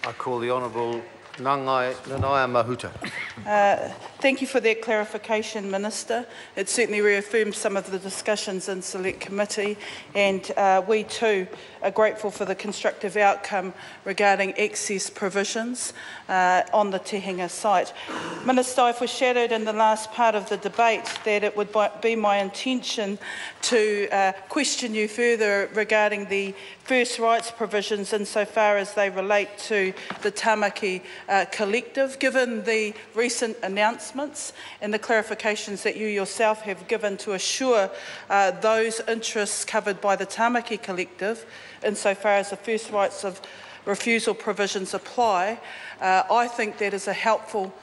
I call the Honourable Nangai Mahuta. Thank you for that clarification, Minister. It certainly reaffirms some of the discussions in Select Committee, and we too are grateful for the constructive outcome regarding access provisions on the Tehinga site. Minister, I foreshadowed in the last part of the debate that it would be my intention to question you further regarding the first rights provisions insofar as they relate to the Tamaki collective, given the recent announcements and the clarifications that you yourself have given to assure those interests covered by the Tamaki collective insofar as the first rights of refusal provisions apply. I think that is a helpful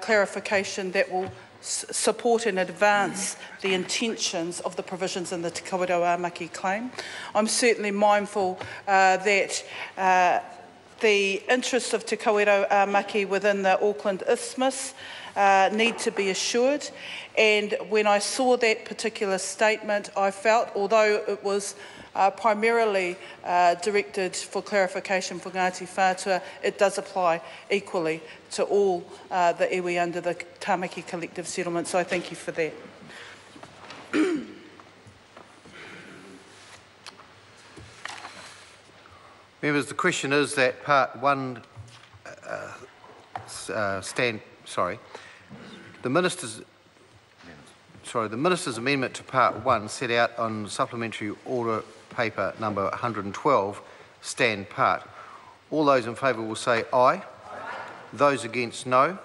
clarification that will support and advance the intentions of the provisions in the Te Kawerau Maki claim. I'm certainly mindful that the interests of Te Kawerau Maki within the Auckland Isthmus need to be assured, and when I saw that particular statement, I felt, although it was primarily directed for clarification for Ngāti Whātua, it does apply equally to all the iwi under the Tamaki collective settlement, so I thank you for that. Members, the question is that Part 1 the Minister's amendment to Part 1 set out on Supplementary Order Paper number 112 stand part. All those in favour will say aye. Those against no.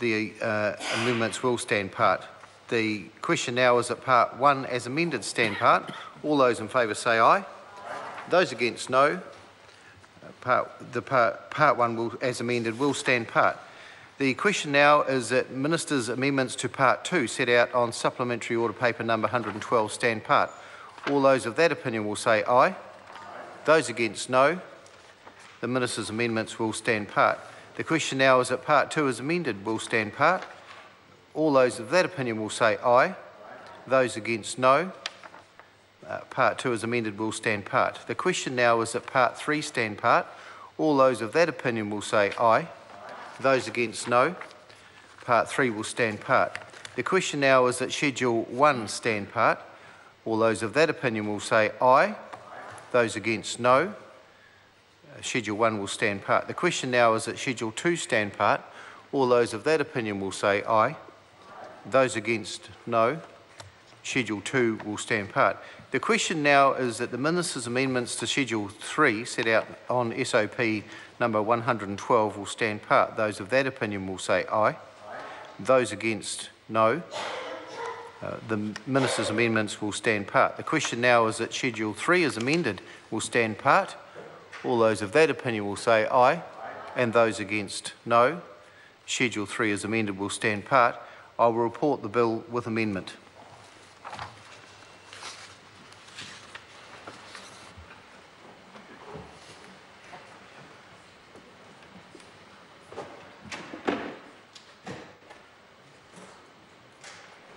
The amendments will stand part. The question now is that Part 1 as amended stand part. All those in favour say aye. Those against no. Part 1 will, as amended will stand part. The question now is that Minister's amendments to Part 2 set out on Supplementary Order Paper number 112 stand part. All those of that opinion will say aye. Those against no. The Minister's amendments will stand part. The question now is that Part 2 as amended will stand part. All those of that opinion will say aye. Those against no. Part 2 as amended will stand part. The question now is that Part 3 stand part. All those of that opinion will say aye. Those against no. Part 3 will stand part. The question now is that Schedule 1 stand part. All those of that opinion will say aye. Those against no. Schedule 1 will stand part. The question now is that Schedule 2 stand part. All those of that opinion will say aye. Those against no. Schedule 2 will stand part. The question now is that the Minister's amendments to Schedule 3 set out on SOP number 112 will stand part. Those of that opinion will say aye. Those against no. The Minister's amendments will stand part. The question now is that Schedule 3 as amended will stand part. All those of that opinion will say aye. And those against no. Schedule 3 as amended will stand part. I will report the bill with amendment.